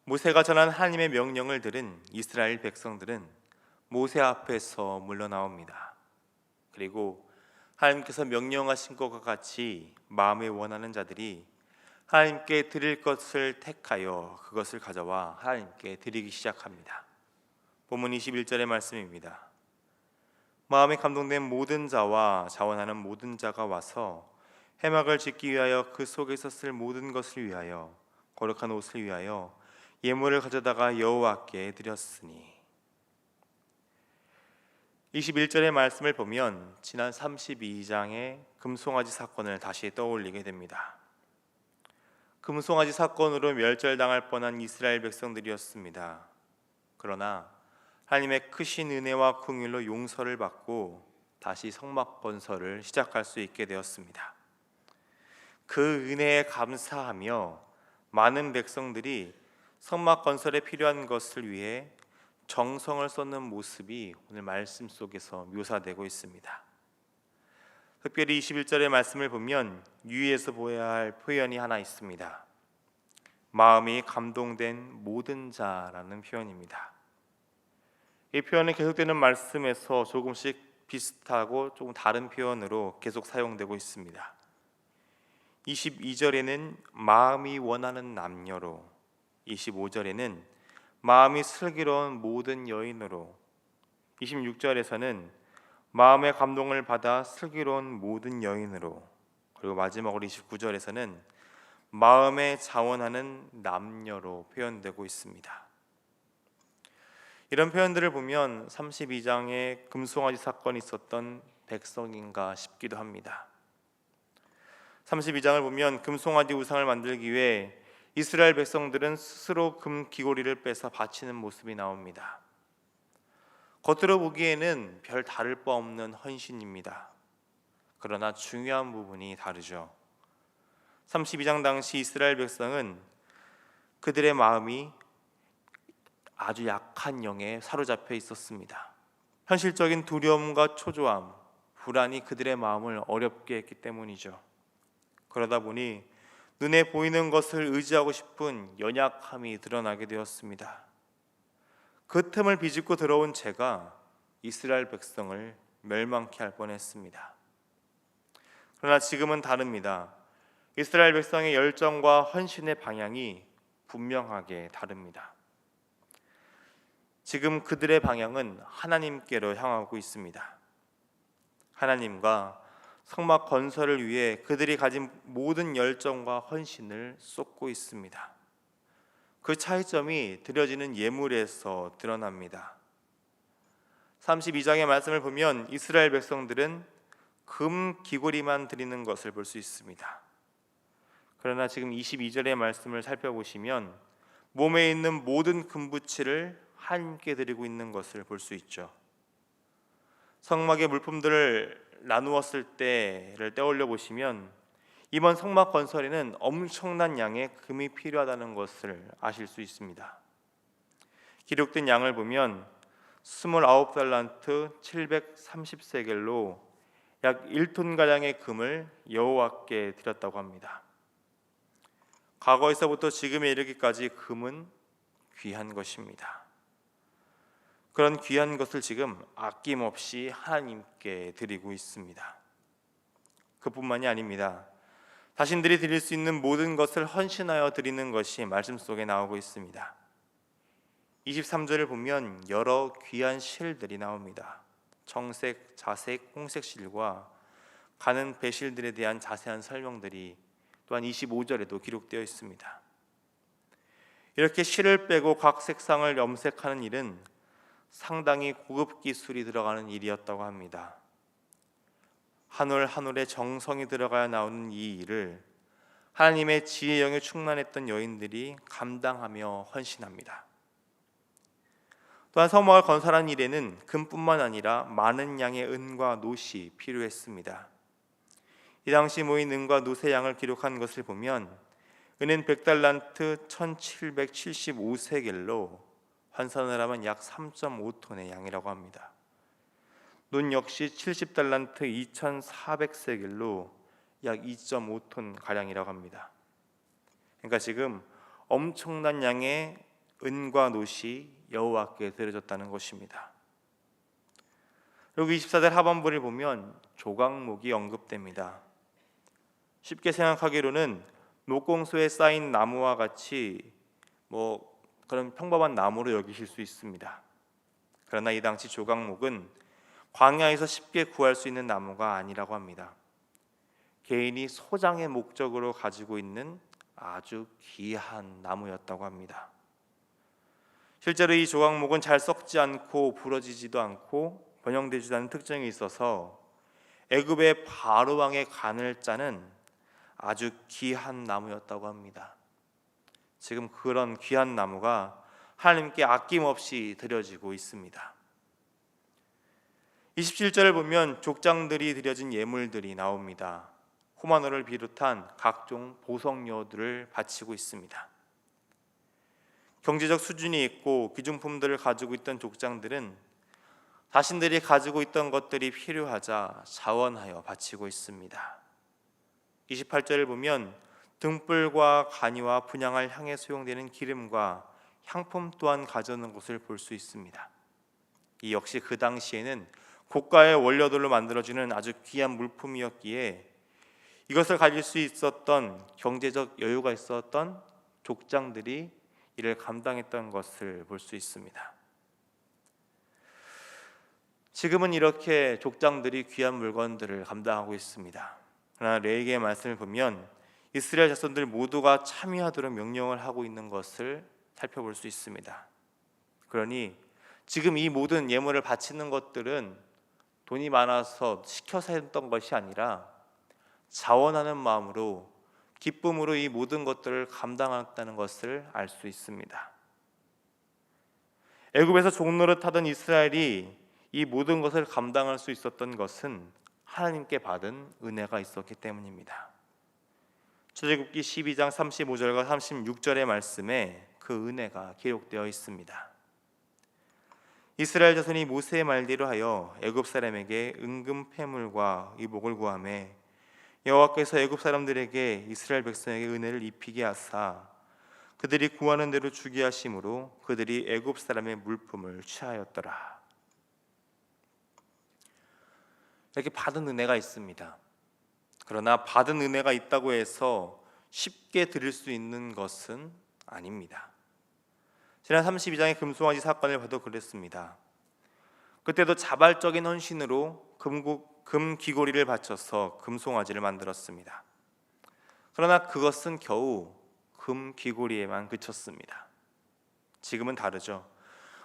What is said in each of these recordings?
모세가 전한 하나님의 명령을 들은 이스라엘 백성들은 모세 앞에서 물러나옵니다. 그리고 하나님께서 명령하신 것과 같이 마음에 원하는 자들이 하나님께 드릴 것을 택하여 그것을 가져와 하나님께 드리기 시작합니다. 본문 21절의 말씀입니다. 마음에 감동된 모든 자와 자원하는 모든 자가 와서 회막을 짓기 위하여 그 속에서 쓸 모든 것을 위하여 거룩한 옷을 위하여 예물을 가져다가 여호와께 드렸으니. 21절의 말씀을 보면 지난 32장의 금송아지 사건을 다시 떠올리게 됩니다. 금송아지 사건으로 멸절당할 뻔한 이스라엘 백성들이었습니다. 그러나 하나님의 크신 은혜와 긍휼로 용서를 받고 다시 성막 건설을 시작할 수 있게 되었습니다. 그 은혜에 감사하며 많은 백성들이 성막 건설에 필요한 것을 위해 정성을 쏟는 모습이 오늘 말씀 속에서 묘사되고 있습니다. 특별히 21절의 말씀을 보면 유의해서 보아야 할 표현이 하나 있습니다. 마음이 감동된 모든 자라는 표현입니다. 이 표현은 계속되는 말씀에서 조금씩 비슷하고 조금 다른 표현으로 계속 사용되고 있습니다. 22절에는 마음이 원하는 남녀로, 25절에는 마음이 슬기로운 모든 여인으로, 26절에서는 마음의 감동을 받아 슬기로운 모든 여인으로, 그리고 마지막으로 29절에서는 마음에 자원하는 남녀로 표현되고 있습니다. 이런 표현들을 보면 32장에 금송아지 사건이 있었던 백성인가 싶기도 합니다. 32장을 보면 금송아지 우상을 만들기 위해 이스라엘 백성들은 스스로 금 귀고리를 빼서 바치는 모습이 나옵니다. 겉으로 보기에는 별 다를 바 없는 헌신입니다. 그러나 중요한 부분이 다르죠. 32장 당시 이스라엘 백성은 그들의 마음이 아주 약한 영에 사로잡혀 있었습니다. 현실적인 두려움과 초조함, 불안이 그들의 마음을 어렵게 했기 때문이죠. 그러다 보니 눈에 보이는 것을 의지하고 싶은 연약함이 드러나게 되었습니다. 그 틈을 비집고 들어온 죄가 이스라엘 백성을 멸망케 할 뻔했습니다. 그러나 지금은 다릅니다. 이스라엘 백성의 열정과 헌신의 방향이 분명하게 다릅니다. 지금 그들의 방향은 하나님께로 향하고 있습니다. 하나님과 성막 건설을 위해 그들이 가진 모든 열정과 헌신을 쏟고 있습니다. 그 차이점이 드려지는 예물에서 드러납니다. 32장의 말씀을 보면 이스라엘 백성들은 금 귀고리만 드리는 것을 볼 수 있습니다. 그러나 지금 22절의 말씀을 살펴보시면 몸에 있는 모든 금부치를 하나님께 드리고 있는 것을 볼 수 있죠. 성막의 물품들을 나누었을 때를 떠올려 보시면 이번 성막 건설에는 엄청난 양의 금이 필요하다는 것을 아실 수 있습니다. 기록된 양을 보면 29달란트 730세겔로 약 1톤가량의 금을 여호와께 드렸다고 합니다. 과거에서부터 지금에 이르기까지 금은 귀한 것입니다. 그런 귀한 것을 지금 아낌없이 하나님께 드리고 있습니다. 그뿐만이 아닙니다. 자신들이 드릴 수 있는 모든 것을 헌신하여 드리는 것이 말씀 속에 나오고 있습니다. 23절을 보면 여러 귀한 실들이 나옵니다. 청색, 자색, 홍색 실과 가는 배실들에 대한 자세한 설명들이 또한 25절에도 기록되어 있습니다. 이렇게 실을 빼고 각 색상을 염색하는 일은 상당히 고급 기술이 들어가는 일이었다고 합니다. 한 올 한 올의 정성이 들어가야 나오는 이 일을 하나님의 지혜 영에 충만했던 여인들이 감당하며 헌신합니다. 또한 성막을 건설한 일에는 금뿐만 아니라 많은 양의 은과 놋이 필요했습니다. 이 당시 모인 은과 놋의 양을 기록한 것을 보면 은은 100달란트 1775세겔로 환산을 하면 약 3.5톤의 양이라고 합니다. 논 역시 70달란트 2400세겔로 약 2.5톤 가량이라고 합니다. 그러니까 지금 엄청난 양의 은과 놋이 여호와께 드려졌다는 것입니다. 그리고 24절 하반부를 보면 조각목이 언급됩니다. 쉽게 생각하기로는 녹공소에 쌓인 나무와 같이 그런 평범한 나무로 여기실 수 있습니다. 그러나 이 당시 조각목은 광야에서 쉽게 구할 수 있는 나무가 아니라고 합니다. 개인이 소장의 목적으로 가지고 있는 아주 귀한 나무였다고 합니다. 실제로 이 조각목은 잘 썩지 않고 부러지지도 않고 변형되지도 않는 특징이 있어서 애굽의 바로 왕의 간을 짜는 아주 귀한 나무였다고 합니다. 지금 그런 귀한 나무가 하나님께 아낌없이 드려지고 있습니다. 27절을 보면 족장들이 드려진 예물들이 나옵니다. 호마노를 비롯한 각종 보석료들을 바치고 있습니다. 경제적 수준이 있고 귀중품들을 가지고 있던 족장들은 자신들이 가지고 있던 것들이 필요하자 자원하여 바치고 있습니다. 28절을 보면 등불과 간이와 분향할 향에 소용되는 기름과 향품 또한 가져오는 것을 볼 수 있습니다. 이 역시 그 당시에는 고가의 원료들로 만들어지는 아주 귀한 물품이었기에 이것을 가질 수 있었던 경제적 여유가 있었던 족장들이 이를 감당했던 것을 볼 수 있습니다. 지금은 이렇게 족장들이 귀한 물건들을 감당하고 있습니다. 그러나 레위기의 말씀을 보면 이스라엘 자손들 모두가 참여하도록 명령을 하고 있는 것을 살펴볼 수 있습니다. 그러니 지금 이 모든 예물을 바치는 것들은 돈이 많아서 시켜서 했던 것이 아니라 자원하는 마음으로 기쁨으로 이 모든 것들을 감당했다는 것을 알 수 있습니다. 애굽에서 종노릇하던 이스라엘이 이 모든 것을 감당할 수 있었던 것은 하나님께 받은 은혜가 있었기 때문입니다. 출애굽기 12장 35절과 36절의 말씀에 그 은혜가 기록되어 있습니다. 이스라엘 자손이 모세의 말대로 하여 애굽 사람에게 은금 패물과 의복을 구하매 여호와께서 애굽 사람들에게 이스라엘 백성에게 은혜를 입히게 하사 그들이 구하는 대로 주게 하심으로 그들이 애굽 사람의 물품을 취하였더라. 이렇게 받은 은혜가 있습니다. 그러나 받은 은혜가 있다고 해서 쉽게 드릴 수 있는 것은 아닙니다. 지난 32장의 금송아지 사건을 봐도 그랬습니다. 그때도 자발적인 헌신으로 금 귀고리를 바쳐서 금송아지를 만들었습니다. 그러나 그것은 겨우 금 귀고리에만 그쳤습니다. 지금은 다르죠.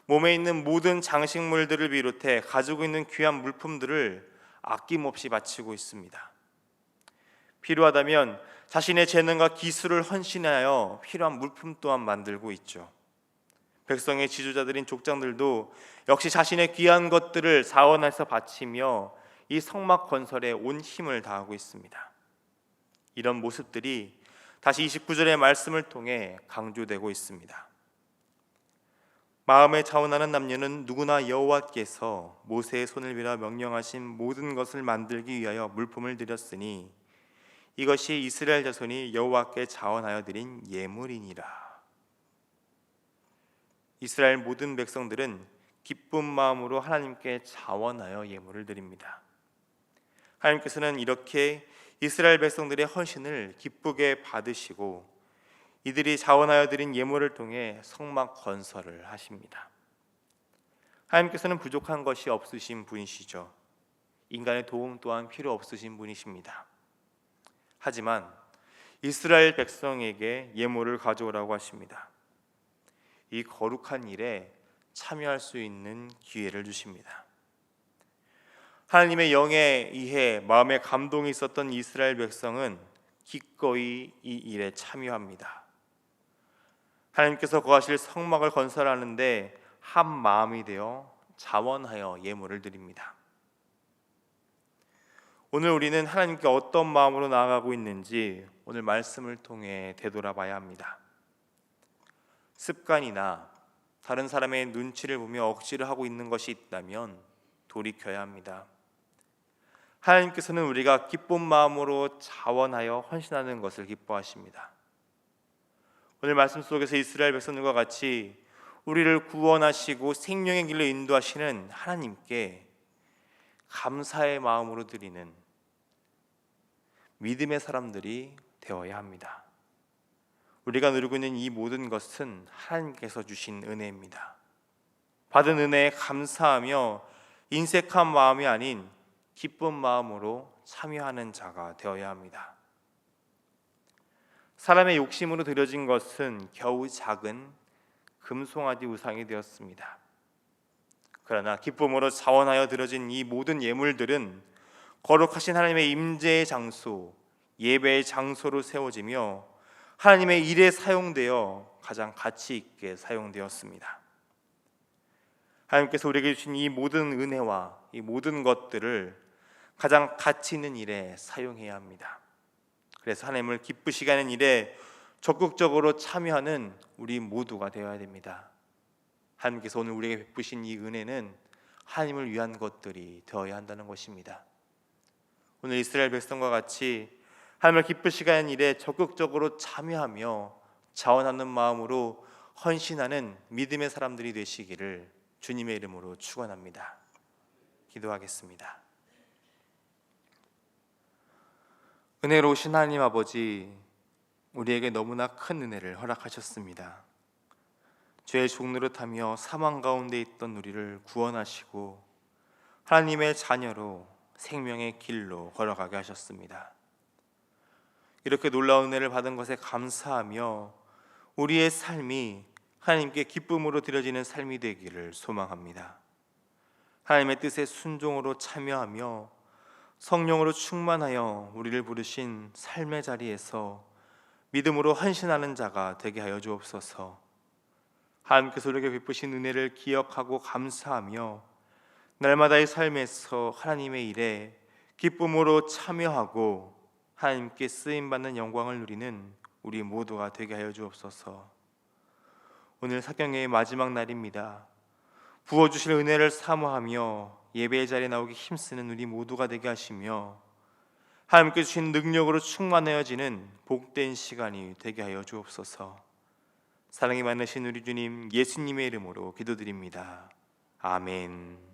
몸에 있는 모든 장식물들을 비롯해 가지고 있는 귀한 물품들을 아낌없이 바치고 있습니다. 필요하다면 자신의 재능과 기술을 헌신하여 필요한 물품 또한 만들고 있죠. 백성의 지도자들인 족장들도 역시 자신의 귀한 것들을 자원해서 바치며 이 성막 건설에 온 힘을 다하고 있습니다. 이런 모습들이 다시 29절의 말씀을 통해 강조되고 있습니다. 마음에 자원하는 남녀는 누구나 여호와께서 모세의 손을 빌어 명령하신 모든 것을 만들기 위하여 물품을 드렸으니 이것이 이스라엘 자손이 여호와께 자원하여 드린 예물이니라. 이스라엘 모든 백성들은 기쁜 마음으로 하나님께 자원하여 예물을 드립니다. 하나님께서는 이렇게 이스라엘 백성들의 헌신을 기쁘게 받으시고 이들이 자원하여 드린 예물을 통해 성막 건설을 하십니다. 하나님께서는 부족한 것이 없으신 분이시죠. 인간의 도움 또한 필요 없으신 분이십니다. 하지만 이스라엘 백성에게 예물을 가져오라고 하십니다. 이 거룩한 일에 참여할 수 있는 기회를 주십니다. 하나님의 영에 의해 마음에 감동이 있었던 이스라엘 백성은 기꺼이 이 일에 참여합니다. 하나님께서 거하실 성막을 건설하는데 한 마음이 되어 자원하여 예물을 드립니다. 오늘 우리는 하나님께 어떤 마음으로 나아가고 있는지 오늘 말씀을 통해 되돌아봐야 합니다. 습관이나 다른 사람의 눈치를 보며 억지로 하고 있는 것이 있다면 돌이켜야 합니다. 하나님께서는 우리가 기쁜 마음으로 자원하여 헌신하는 것을 기뻐하십니다. 오늘 말씀 속에서 이스라엘 백성들과 같이 우리를 구원하시고 생명의 길로 인도하시는 하나님께 감사의 마음으로 드리는 믿음의 사람들이 되어야 합니다. 우리가 누리고 있는 이 모든 것은 하나님께서 주신 은혜입니다. 받은 은혜에 감사하며 인색한 마음이 아닌 기쁜 마음으로 참여하는 자가 되어야 합니다. 사람의 욕심으로 드려진 것은 겨우 작은 금송아지 우상이 되었습니다. 그러나 기쁨으로 자원하여 드려진 이 모든 예물들은 거룩하신 하나님의 임재의 장소, 예배의 장소로 세워지며 하나님의 일에 사용되어 가장 가치 있게 사용되었습니다. 하나님께서 우리에게 주신 이 모든 은혜와 이 모든 것들을 가장 가치 있는 일에 사용해야 합니다. 그래서 하나님을 기쁘시게 하는 일에 적극적으로 참여하는 우리 모두가 되어야 됩니다. 하나님께서 오늘 우리에게 베푸신 이 은혜는 하나님을 위한 것들이 되어야 한다는 것입니다. 오늘 이스라엘 백성과 같이 하나님을 기쁘시게 하는 일에 적극적으로 참여하며 자원하는 마음으로 헌신하는 믿음의 사람들이 되시기를 주님의 이름으로 축원합니다. 기도하겠습니다. 은혜로우신 하나님 아버지, 우리에게 너무나 큰 은혜를 허락하셨습니다. 죄의 종노릇하며 사망 가운데 있던 우리를 구원하시고 하나님의 자녀로 생명의 길로 걸어가게 하셨습니다. 이렇게 놀라운 은혜를 받은 것에 감사하며 우리의 삶이 하나님께 기쁨으로 드려지는 삶이 되기를 소망합니다. 하나님의 뜻에 순종으로 참여하며 성령으로 충만하여 우리를 부르신 삶의 자리에서 믿음으로 헌신하는 자가 되게 하여 주옵소서. 하나님께서 우리에게 베푸신 은혜를 기억하고 감사하며 날마다의 삶에서 하나님의 일에 기쁨으로 참여하고 하나님께 쓰임받는 영광을 누리는 우리 모두가 되게 하여 주옵소서. 오늘 사경회의 마지막 날입니다. 부어주실 은혜를 사모하며 예배의 자리에 나오기 힘쓰는 우리 모두가 되게 하시며 하나님께 주신 능력으로 충만해지는 복된 시간이 되게 하여 주옵소서. 사랑이 많으신 우리 주님 예수님의 이름으로 기도드립니다. 아멘.